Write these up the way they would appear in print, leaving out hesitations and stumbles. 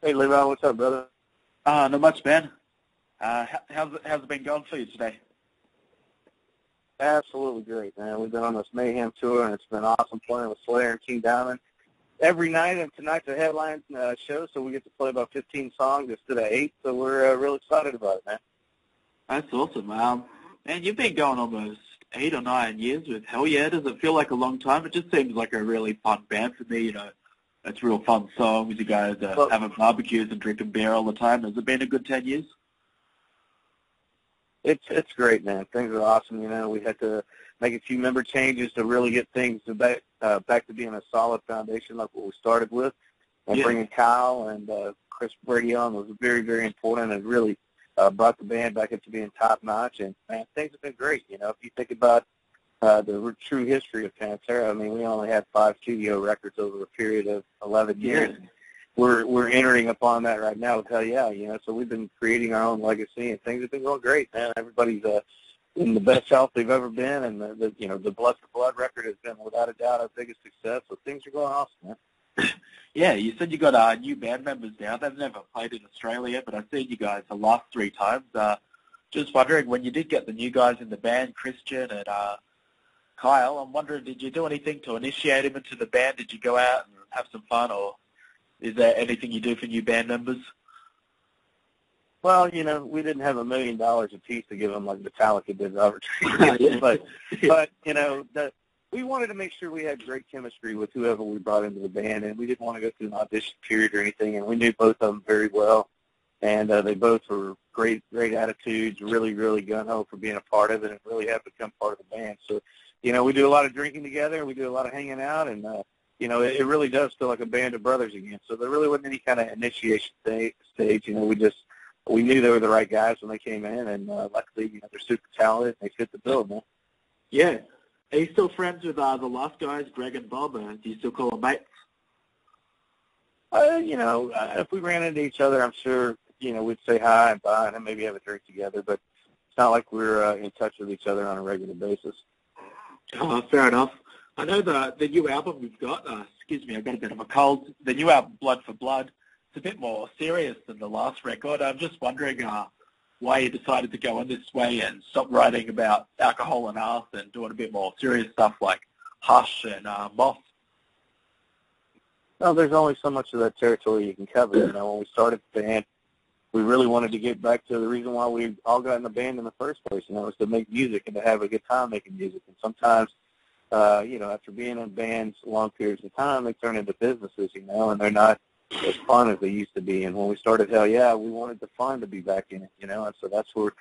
Hey, Levi, what's up, brother? Not much, man. How's it been going for you today? Absolutely great, man. We've been on this Mayhem tour, and it's been awesome playing with Slayer and King Diamond every night, and tonight's a headline show, so we get to play about 15 songs instead of 8, so we're real excited about it, man. That's awesome. Man, you've been going almost 8 or 9 years with Hellyeah. Does it feel like a long time? It just seems like a really fun band for me, you know. It's real fun songs. You guys having barbecues and drinking beer all the time. Has it been a good 10 years? It's great, man. Things are awesome. You know, we had to make a few member changes to really get things back to being a solid foundation like what we started with. And bringing Kyle and Chris Brady on was very, very important, and really brought the band back into being top-notch. And, man, things have been great. You know, if you think about the true history of Pantera, I mean, we only had 5 studio records over a period of 11 years. Yeah. We're entering upon that right now with Hellyeah, you know, so we've been creating our own legacy, and things have been going great, man. Everybody's in the best health they've ever been, and the Blood for Blood record has been without a doubt our biggest success, so things are going awesome, man. Yeah, you said you got new band members now. They've never played in Australia, but I've seen you guys the last 3 times. Just wondering, when you did get the new guys in the band, Christian and Kyle, I'm wondering, did you do anything to initiate him into the band? Did you go out and have some fun, or is there anything you do for new band members? Well, you know, we didn't have $1 million apiece to give them like Metallica did Robert Tree. but you know, we wanted to make sure we had great chemistry with whoever we brought into the band, and we didn't want to go through an audition period or anything. And we knew both of them very well, and they both were great attitudes, really, really gung-ho for being a part of it, and really have become part of the band. So, you know, we do a lot of drinking together, we do a lot of hanging out, and you know, it really does feel like a band of brothers again. So there really wasn't any kind of initiation stage. You know, we knew they were the right guys when they came in, and luckily, you know, they're super talented. And they fit the bill, man. Yeah. Are you still friends with the last guys, Greg and Bob? Do you still call them mates? You know, if we ran into each other, I'm sure, you know, we'd say hi and bye and maybe have a drink together. But it's not like we're in touch with each other on a regular basis. Oh, fair enough. I know the new album we've got, excuse me, I've got a bit of a cold, the new album, Blood for Blood, it's a bit more serious than the last record. I'm just wondering why you decided to go in this way and stop writing about alcohol and arse and doing a bit more serious stuff like Hush and Moth. No, there's only so much of that territory you can cover. You know, when we started the band, we really wanted to get back to the reason why we all got in the band in the first place, and that was to make music and to have a good time making music. And sometimes, you know, after being in bands long periods of time, they turn into businesses, you know, and they're not as fun as they used to be. And when we started Hellyeah, we wanted the fun to be back in it, you know, and so that's where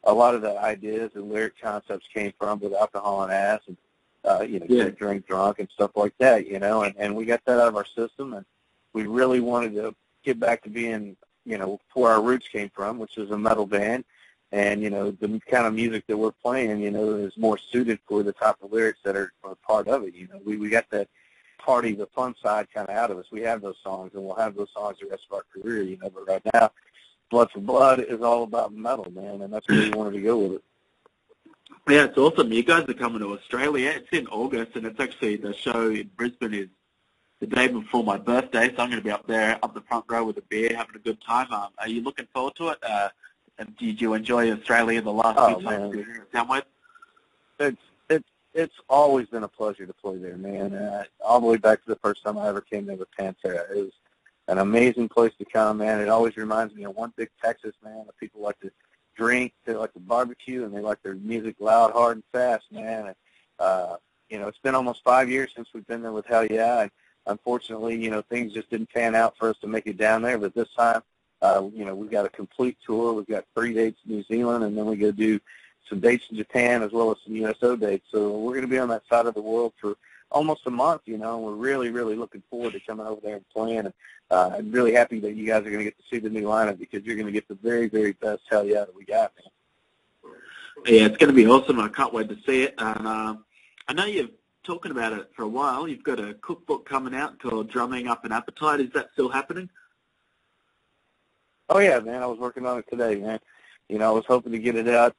a lot of the ideas and lyric concepts came from, with alcohol and ass and, you know, get drunk and stuff like that, you know, and we got that out of our system, and we really wanted to get back to being, you know, where our roots came from, which is a metal band. And, you know, the kind of music that we're playing, you know, is more suited for the type of lyrics that are part of it. You know, we got that party, the fun side kind of out of us. We have those songs, and we'll have those songs the rest of our career, you know. But right now, Blood for Blood is all about metal, man, and that's where we wanted to go with it. Yeah, it's awesome. You guys are coming to Australia. It's in August, and it's actually the show in Brisbane is the day before my birthday, so I'm going to be up there, up the front row with a beer, having a good time. Are you looking forward to it? And did you enjoy Australia the last few times you were here at Soundwave? It's always been a pleasure to play there, man. All the way back to the first time I ever came there with Pantera. It was an amazing place to come, man. It always reminds me of one big Texas, man. The people like to drink, they like to barbecue, and they like their music loud, hard, and fast, man. And, you know, it's been almost 5 years since we've been there with Hellyeah, and unfortunately, you know, things just didn't pan out for us to make it down there. But this time, you know, we've got a complete tour. We've got 3 dates in New Zealand, and then we go do some dates in Japan as well as some USO dates. So we're going to be on that side of the world for almost a month, you know, and we're really, really looking forward to coming over there and playing. And I'm really happy that you guys are going to get to see the new lineup, because you're going to get the very, very best Hellyeah that we got, man. Yeah, it's going to be awesome. I can't wait to see it. And I know you've talking about it for a while. You've got a cookbook coming out called Drumming Up an Appetite. Is that still happening? Oh, yeah, man. I was working on it today, man. You know, I was hoping to get it out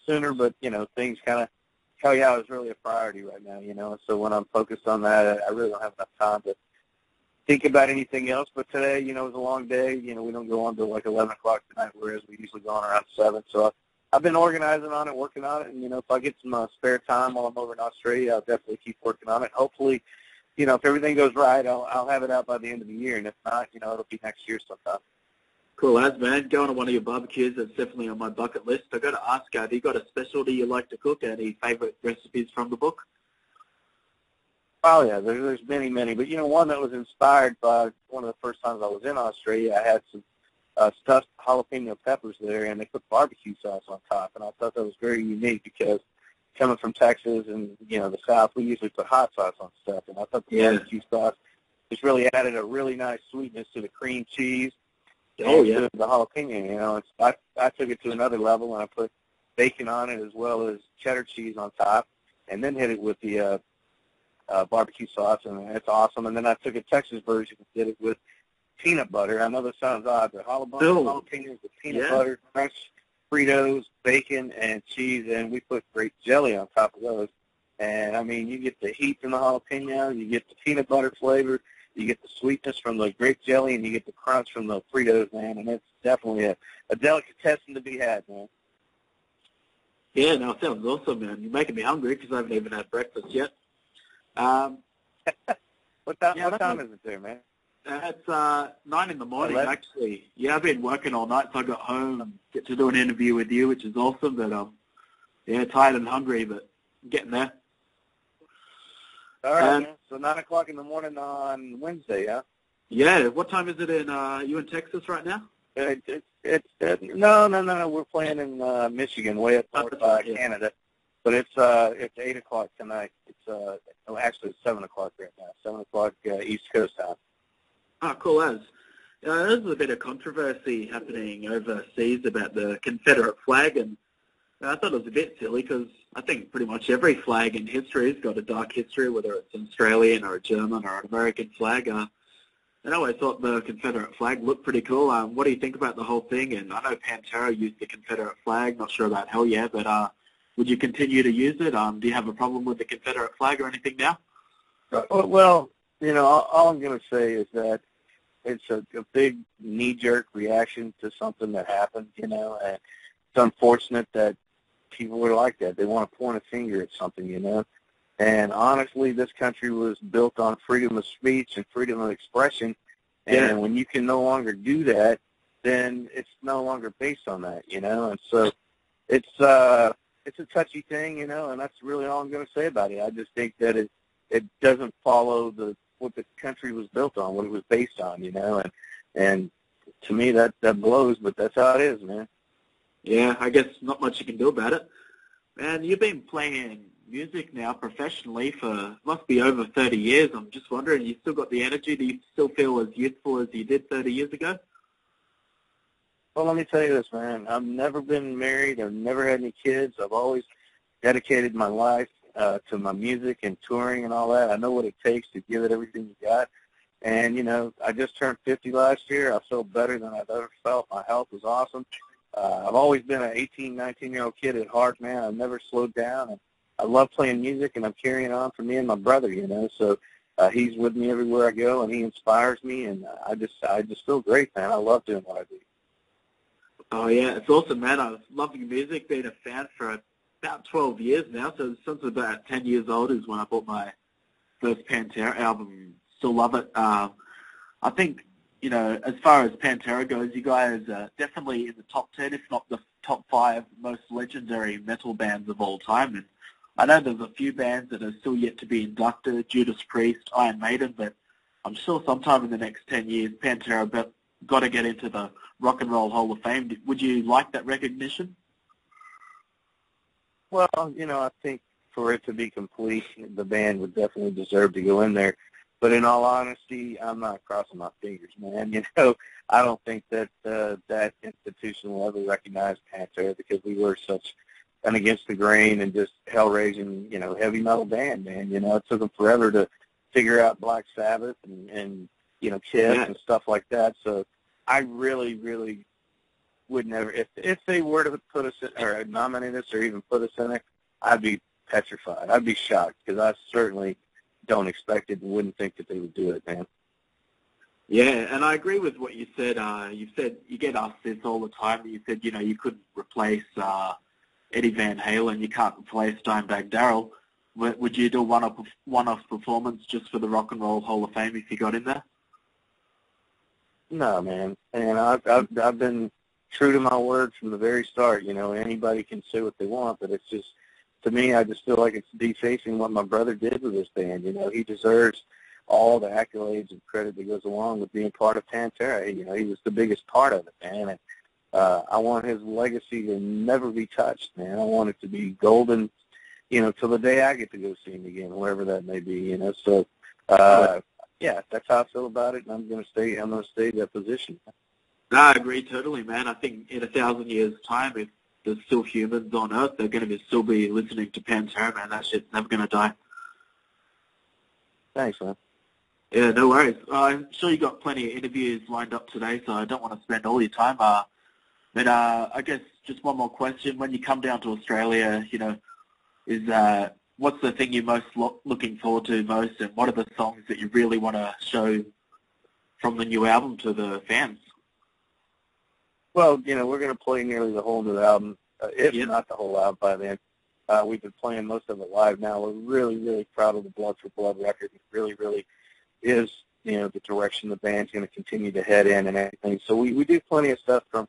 sooner, but, you know, things kind of, Hellyeah is really a priority right now, you know. So when I'm focused on that, I really don't have enough time to think about anything else. But today, you know, it was a long day. You know, we don't go on till like 11 o'clock tonight, whereas we usually go on around 7. So I've been organizing on it, working on it, and, you know, if I get some spare time while I'm over in Australia, I'll definitely keep working on it. Hopefully, you know, if everything goes right, I'll have it out by the end of the year, and if not, you know, it'll be next year sometime. Cool as, man. Going to one of your barbecues, that's definitely on my bucket list. I got to ask, have you got a specialty you like to cook? Any favourite recipes from the book? Oh, yeah, there's many, many. But, you know, one that was inspired by one of the first times I was in Australia, I had some stuffed jalapeno peppers there, and they put barbecue sauce on top. And I thought that was very unique because coming from Texas and, you know, the South, we usually put hot sauce on stuff. And I thought the barbecue sauce just really added a really nice sweetness to the cream cheese. Oh, yeah. The jalapeno, you know. I took it to another level, and I put bacon on it as well as cheddar cheese on top, and then hit it with the barbecue sauce, and it's awesome. And then I took a Texas version and did it with peanut butter. I know that sounds odd, but jalapenos with peanut butter, fresh Fritos, bacon, and cheese, and we put grape jelly on top of those. And, I mean, you get the heat from the jalapeno, you get the peanut butter flavor, you get the sweetness from the grape jelly, and you get the crunch from the Fritos, man, and it's definitely a delicatessen to be had, man. Yeah, no, it sounds awesome, man. You're making me hungry because I haven't even had breakfast yet. What time is it there, man? It's 9 in the morning, actually. Yeah, I've been working all night, so I got home and get to do an interview with you, which is awesome, but tired and hungry, but getting there. All right, man. So 9 o'clock in the morning on Wednesday, huh? Yeah. What time is it in, you in Texas right now? No. We're playing in Michigan, way up north by Canada. But it's 8 o'clock tonight. Actually, it's 7 o'clock right now. 7 o'clock East Coast time. Oh, cool as. There's a bit of controversy happening overseas about the Confederate flag, and I thought it was a bit silly because I think pretty much every flag in history has got a dark history, whether it's an Australian or a German or an American flag. And I always thought the Confederate flag looked pretty cool. What do you think about the whole thing? And I know Pantera used the Confederate flag. Not sure about Hellyeah, but would you continue to use it? Do you have a problem with the Confederate flag or anything now? Well, you know, all I'm going to say is that it's a big knee-jerk reaction to something that happened, you know, and it's unfortunate that people are like that. They want to point a finger at something, you know. And honestly, this country was built on freedom of speech and freedom of expression, and when you can no longer do that, then it's no longer based on that, you know. And so it's a touchy thing, you know, and that's really all I'm going to say about it. I just think that it doesn't follow what the country was built on, what it was based on, you know, and to me that blows, but that's how it is, man. Yeah, I guess not much you can do about it. Man, you've been playing music now professionally for must be over 30 years. I'm just wondering, you still got the energy? Do you still feel as youthful as you did 30 years ago? Well, let me tell you this, man. I've never been married. I've never had any kids. I've always dedicated my life to my music and touring and all that. I know what it takes to give it everything you got. And, you know, I just turned 50 last year. I feel better than I've ever felt. My health was awesome. I've always been an 18, 19-year-old kid at heart, man. I've never slowed down. And I love playing music, and I'm carrying on for me and my brother, you know. So he's with me everywhere I go, and he inspires me, and I just feel great, man. I love doing what I do. Oh, yeah, it's awesome, man. I love your music, been a fan for about 12 years now. So since about 10 years old is when I bought my first Pantera album. Still love it. I think, you know, as far as Pantera goes, you guys are definitely in the top 10, if not the top 5 most legendary metal bands of all time. And I know there's a few bands that are still yet to be inducted, Judas Priest, Iron Maiden, but I'm sure sometime in the next 10 years, Pantera got to get into the Rock and Roll Hall of Fame. Would you like that recognition? Well, you know, I think for it to be complete, the band would definitely deserve to go in there. But in all honesty, I'm not crossing my fingers, man. You know, I don't think that that institution will ever recognize Pantera because we were such an against the grain and just hell-raising, you know, heavy metal band, man. You know, it took them forever to figure out Black Sabbath and you know, Kiss and stuff like that. So I really, really would never, if they were to put us in, or nominate us or even put us in there, I'd be petrified. I'd be shocked because I certainly don't expect it and wouldn't think that they would do it, man. Yeah, and I agree with what you said. You said you get asked this all the time. You said, you couldn't replace Eddie Van Halen. You can't replace Dimebag Darrell. Would you do a one-off performance just for the Rock and Roll Hall of Fame if you got in there? No, man. And I've been true to my word from the very start. Anybody can say what they want, but it's just, to me, I just feel like it's defacing what my brother did with this band. He deserves all the accolades and credit that goes along with being part of Pantera. He was the biggest part of it, man. And I want his legacy to never be touched, man. I want it to be golden, till the day I get to go see him again, wherever that may be. So, yeah, that's how I feel about it, and I'm gonna stay in that position. No, I agree totally, man. I think in 1,000 years' time, if there's still humans on Earth, they're going to still be listening to Pantera, man. That shit's never going to die. Thanks, man. Yeah, no worries. I'm sure you got plenty of interviews lined up today, so I don't want to spend all your time. But I guess just one more question. When you come down to Australia, what's the thing you're most looking forward to most, and what are the songs that you really want to show from the new album to the fans? Well, we're going to play nearly the whole new album, if not the whole album by then. We've been playing most of it live now. We're really, really proud of the Blood for Blood record. It really, really is, the direction the band's going to continue to head in and everything. So we do plenty of stuff from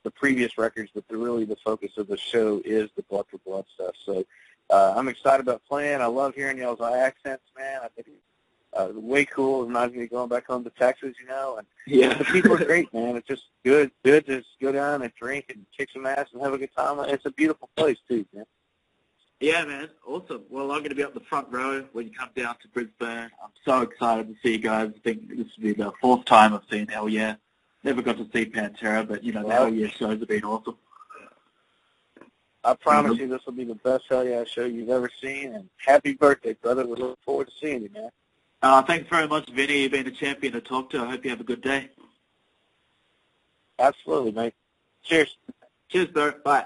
the previous records, but really the focus of the show is the Blood for Blood stuff. So I'm excited about playing. I love hearing y'all's accents, man. I think it's way cool. It reminds me of going back home to Texas, And yeah, the people are great, man. It's just good to just go down and drink and kick some ass and have a good time. It's a beautiful place, too, man. Yeah, man. Awesome. Well, I'm going to be up the front row when you come down to Brisbane. I'm so excited to see you guys. I think this will be the 4th time I've seen Hellyeah. Never got to see Pantera, but, the Hellyeah shows have been awesome. I promise you this will be the best Hellyeah show you've ever seen, and happy birthday, brother. We look forward to seeing you, man. Thanks very much, Vinny. You've been a champion to talk to. I hope you have a good day. Absolutely, mate. Cheers. Cheers, bro. Bye.